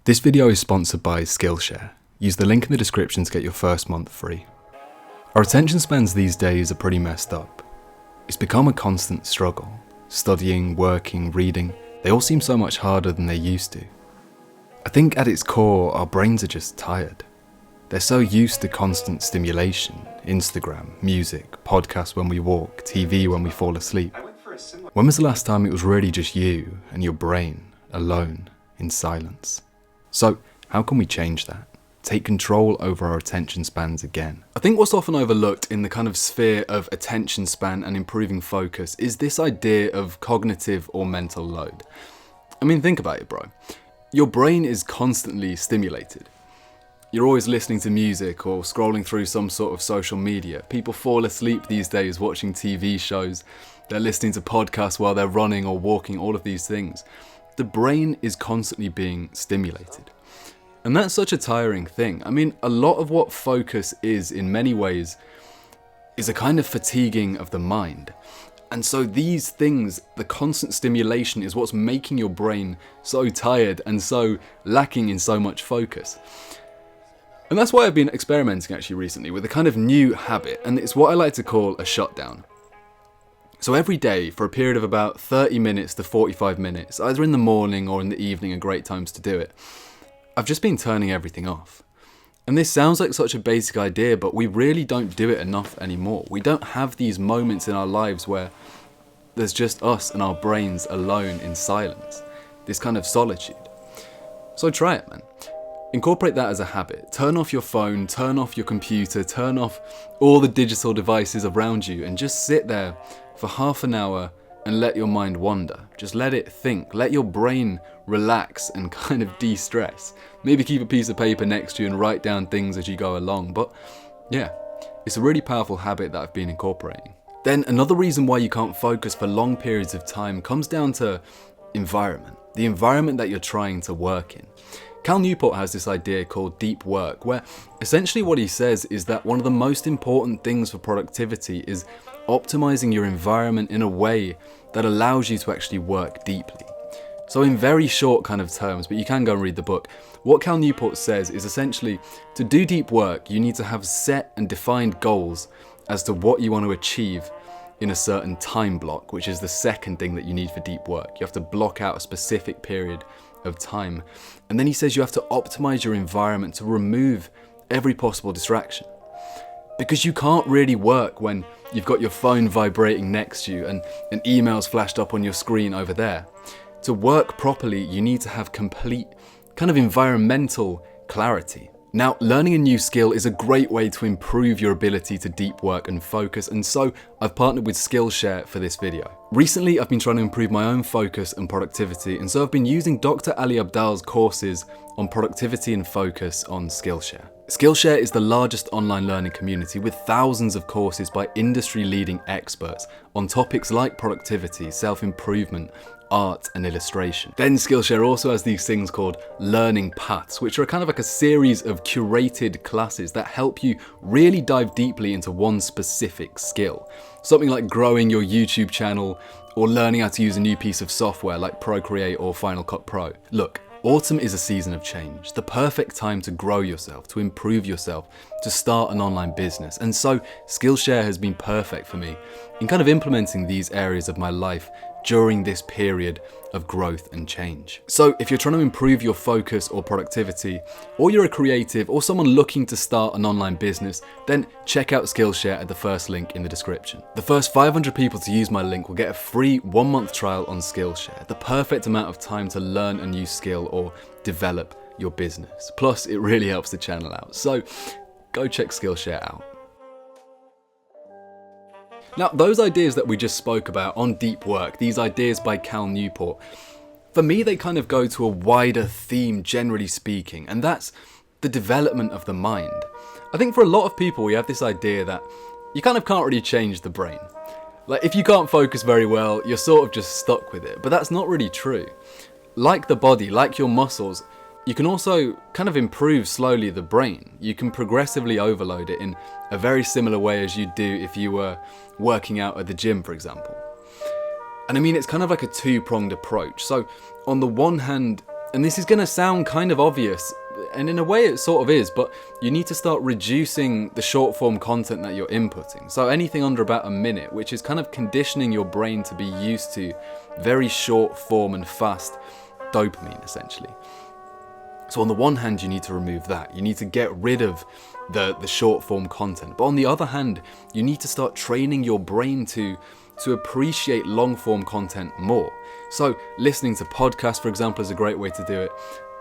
This video is sponsored by Skillshare. Use the link in the description to get your first month free. Our attention spans these days are pretty messed up. It's become a constant struggle. Studying, working, reading, they all seem so much harder than they used to. I think at its core, our brains are just tired. They're so used to constant stimulation, Instagram, music, podcasts when we walk, TV when we fall asleep. When was the last time it was really just you and your brain, alone, in silence? So, how can we change that? Take control over our attention spans again. I think what's often overlooked in the kind of sphere of attention span and improving focus is this idea of cognitive or mental load. I mean, think about it, bro. Your brain is constantly stimulated. You're always listening to music or scrolling through some sort of social media. People fall asleep these days watching TV shows. They're listening to podcasts while they're running or walking, all of these things. The brain is constantly being stimulated. And that's such a tiring thing. I mean, a lot of what focus is, in many ways, is a kind of fatiguing of the mind. And so these things, the constant stimulation is what's making your brain so tired and so lacking in so much focus. And that's why I've been experimenting actually recently with a kind of new habit, and it's what I like to call a shutdown. So every day, for a period of about 30 minutes to 45 minutes, either in the morning or in the evening are great times to do it, I've just been turning everything off. And this sounds like such a basic idea, but we really don't do it enough anymore. We don't have these moments in our lives where there's just us and our brains alone in silence. This kind of solitude. So try it, man. Incorporate that as a habit. Turn off your phone, turn off your computer, turn off all the digital devices around you and just sit there for half an hour and let your mind wander. Just let it think. Let your brain relax and kind of de-stress. Maybe keep a piece of paper next to you and write down things as you go along. But yeah, it's a really powerful habit that I've been incorporating. Then another reason why you can't focus for long periods of time comes down to environment. The environment that you're trying to work in. Cal Newport has this idea called deep work, where essentially what he says is that one of the most important things for productivity is optimizing your environment in a way that allows you to actually work deeply. So in very short kind of terms, but you can go and read the book, what Cal Newport says is essentially to do deep work, you need to have set and defined goals as to what you want to achieve in a certain time block, which is the second thing that you need for deep work. You have to block out a specific period of time. And then he says you have to optimize your environment to remove every possible distraction. Because you can't really work when you've got your phone vibrating next to you and an email's flashed up on your screen over there. To work properly, you need to have complete kind of environmental clarity. Now, learning a new skill is a great way to improve your ability to deep work and focus, and so I've partnered with Skillshare for this video. Recently, I've been trying to improve my own focus and productivity, and so I've been using Dr. Ali Abdaal's courses on productivity and focus on Skillshare. Skillshare is the largest online learning community with thousands of courses by industry-leading experts on topics like productivity, self-improvement, art and illustration. Then Skillshare also has these things called learning paths, which are kind of like a series of curated classes that help you really dive deeply into one specific skill. Something like growing your YouTube channel or learning how to use a new piece of software like Procreate or Final Cut Pro. Look, autumn is a season of change, the perfect time to grow yourself, to improve yourself, to start an online business. And so Skillshare has been perfect for me in kind of implementing these areas of my life during this period of growth and change. So if you're trying to improve your focus or productivity, or you're a creative or someone looking to start an online business, then check out Skillshare at the first link in the description. The first 500 people to use my link will get a free 1-month trial on Skillshare, the perfect amount of time to learn a new skill or develop your business. Plus, it really helps the channel out. So go check Skillshare out. Now, those ideas that we just spoke about on deep work, these ideas by Cal Newport, for me, they kind of go to a wider theme, generally speaking, and that's the development of the mind. I think for a lot of people, we have this idea that you kind of can't really change the brain. Like, if you can't focus very well, you're sort of just stuck with it, but that's not really true. Like the body, like your muscles, you can also kind of improve slowly the brain. You can progressively overload it in a very similar way as you'd do if you were working out at the gym, for example. And I mean, it's kind of like a two-pronged approach. So on the one hand, And this is going to sound kind of obvious, and in a way it sort of is, but you need to start reducing the short form content that you're inputting. So anything under about a minute, which is kind of conditioning your brain to be used to very short form and fast dopamine, essentially. So on the one hand, you need to remove that. You need to get rid of the short form content. But on the other hand, you need to start training your brain to appreciate long form content more. So listening to podcasts, for example, is a great way to do it.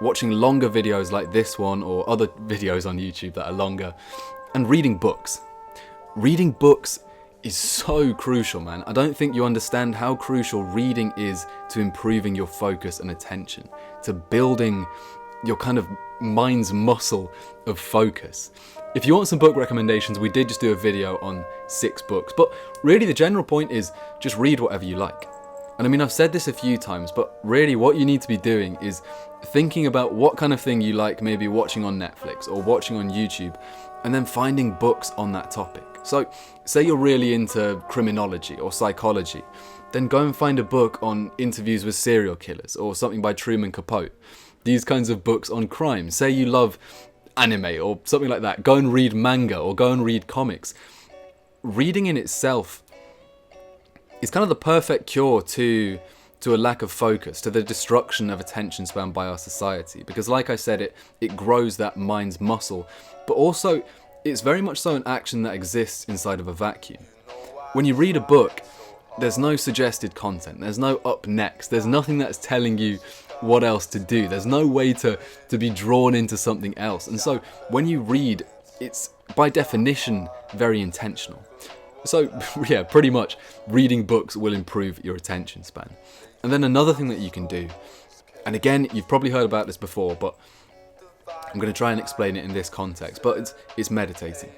Watching longer videos like this one or other videos on YouTube that are longer. And reading books. Reading books is so crucial, man. I don't think you understand how crucial reading is to improving your focus and attention, to building your kind of mind's muscle of focus. If you want some book recommendations, we did just do a video on 6 books, but really the general point is just read whatever you like. And I mean, I've said this a few times, but really what you need to be doing is thinking about what kind of thing you like, maybe watching on Netflix or watching on YouTube, and then finding books on that topic. So say you're really into criminology or psychology, then go and find a book on interviews with serial killers or something by Truman Capote. These kinds of books on crime. Say you love anime or something like that. Go and read manga or go and read comics. Reading in itself is kind of the perfect cure to a lack of focus, to the destruction of attention span by our society. Because like I said, it grows that mind's muscle, but also it's very much so an action that exists inside of a vacuum. When you read a book, there's no suggested content, there's no up next, there's nothing that's telling you what else to do. There's no way to be drawn into something else. And so when you read, it's by definition very intentional. So yeah, pretty much reading books will improve your attention span. And then another thing that you can do, and again, you've probably heard about this before, but I'm going to try and explain it in this context, but it's meditating.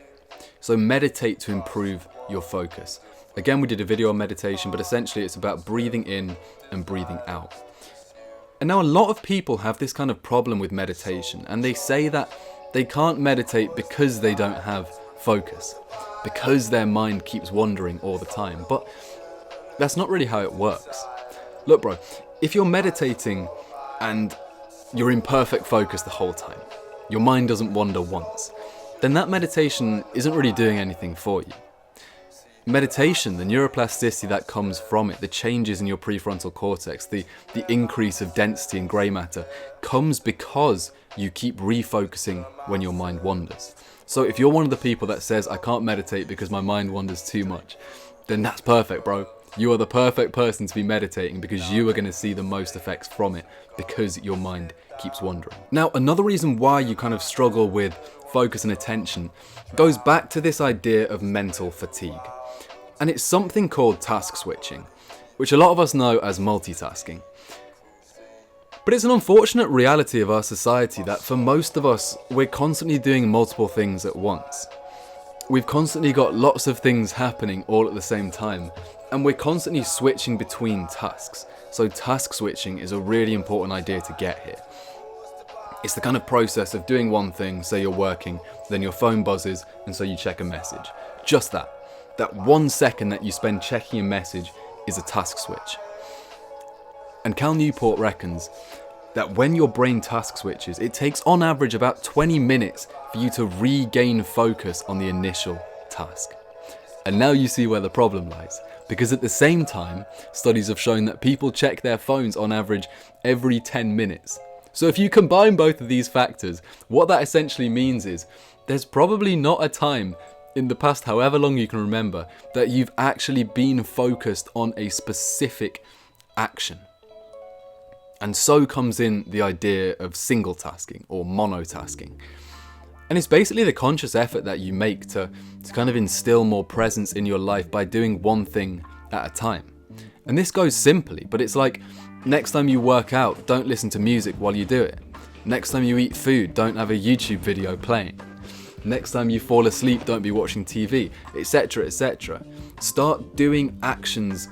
So meditate to improve your focus. Again, we did a video on meditation, but essentially it's about breathing in and breathing out. And now a lot of people have this kind of problem with meditation, and they say that they can't meditate because they don't have focus, because their mind keeps wandering all the time. But that's not really how it works. Look, bro, if you're meditating and you're in perfect focus the whole time, your mind doesn't wander once, then that meditation isn't really doing anything for you. Meditation, the neuroplasticity that comes from it, the changes in your prefrontal cortex, the increase of density in grey matter, comes because you keep refocusing when your mind wanders. So if you're one of the people that says, I can't meditate because my mind wanders too much, then that's perfect, bro. You are the perfect person to be meditating because you are going to see the most effects from it because your mind keeps wandering. Now, another reason why you kind of struggle with focus and attention goes back to this idea of mental fatigue. And it's something called task switching, which a lot of us know as multitasking. But it's an unfortunate reality of our society that for most of us, we're constantly doing multiple things at once. We've constantly got lots of things happening all at the same time, and we're constantly switching between tasks. So task switching is a really important idea to get here. It's the kind of process of doing one thing, say you're working, then your phone buzzes, and so you check a message. Just that. That 1 second that you spend checking a message is a task switch. And Cal Newport reckons that when your brain task switches, it takes on average about 20 minutes for you to regain focus on the initial task. And now you see where the problem lies. Because at the same time, studies have shown that people check their phones on average every 10 minutes. So if you combine both of these factors, what that essentially means is there's probably not a time in the past, however long you can remember, that you've actually been focused on a specific action. And so comes in the idea of single tasking or monotasking. And it's basically the conscious effort that you make to kind of instill more presence in your life by doing one thing at a time. And this goes simply, but it's like next time you work out, don't listen to music while you do it. Next time you eat food, don't have a YouTube video playing. Next time you fall asleep, don't be watching TV, etc., etc. Start doing actions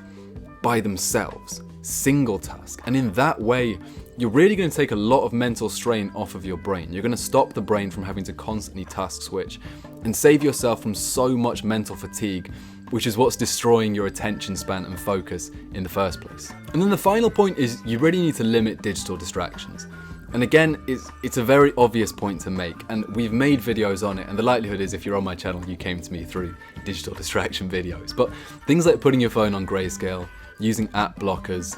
by themselves, single task. And in that way, you're really going to take a lot of mental strain off of your brain. You're going to stop the brain from having to constantly task switch and save yourself from so much mental fatigue, which is what's destroying your attention span and focus in the first place. And then the final point is you really need to limit digital distractions. And again, it's a very obvious point to make, and we've made videos on it, and the likelihood is if you're on my channel, you came to me through digital distraction videos. But things like putting your phone on grayscale, using app blockers,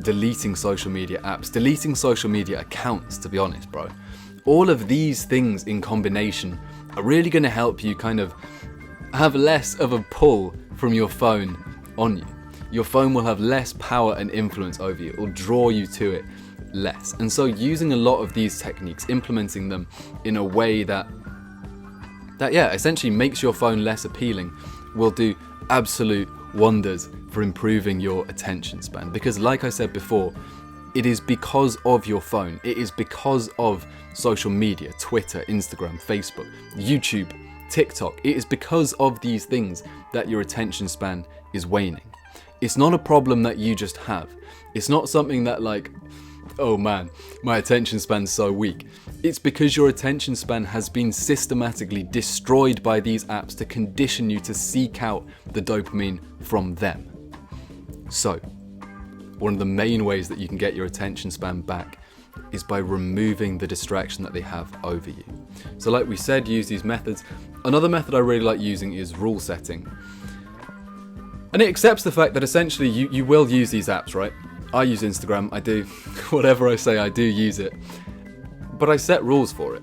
deleting social media apps, deleting social media accounts, to be honest, bro. All of these things in combination are really going to help you kind of have less of a pull from your phone on you. Your phone will have less power and influence over you. It will draw you to it less. And so using a lot of these techniques, implementing them in a way that essentially makes your phone less appealing, will do absolute wonders for improving your attention span. Because like I said before, it is because of your phone, it is because of social media, Twitter, Instagram, Facebook, YouTube, TikTok, it is because of these things that your attention span is waning. It's not a problem that you just have. It's not something that like, oh man, my attention span's so weak. It's because your attention span has been systematically destroyed by these apps to condition you to seek out the dopamine from them. So, one of the main ways that you can get your attention span back is by removing the distraction that they have over you. So like we said, use these methods. Another method I really like using is rule setting. And it accepts the fact that essentially you will use these apps, right? I use Instagram, I do. Whatever I say, I do use it. But I set rules for it.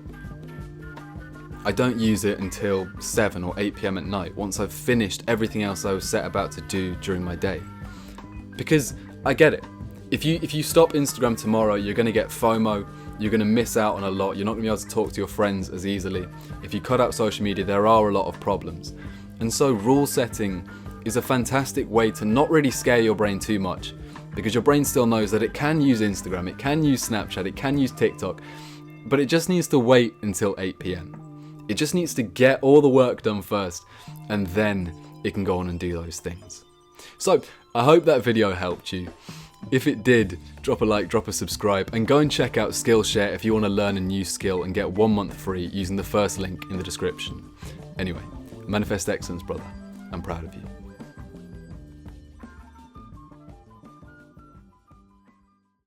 I don't use it until 7 or 8 p.m. at night, once I've finished everything else I was set about to do during my day. Because I get it. If you stop Instagram tomorrow, you're going to get FOMO, you're going to miss out on a lot, you're not going to be able to talk to your friends as easily. If you cut out social media, there are a lot of problems. And so rule setting is a fantastic way to not really scare your brain too much, because your brain still knows that it can use Instagram, it can use Snapchat, it can use TikTok, but it just needs to wait until 8 p.m. It just needs to get all the work done first, and then it can go on and do those things. So, I hope that video helped you. If it did, drop a like, drop a subscribe, and go and check out Skillshare if you want to learn a new skill and get 1 month free using the first link in the description. Anyway, manifest excellence, brother. I'm proud of you.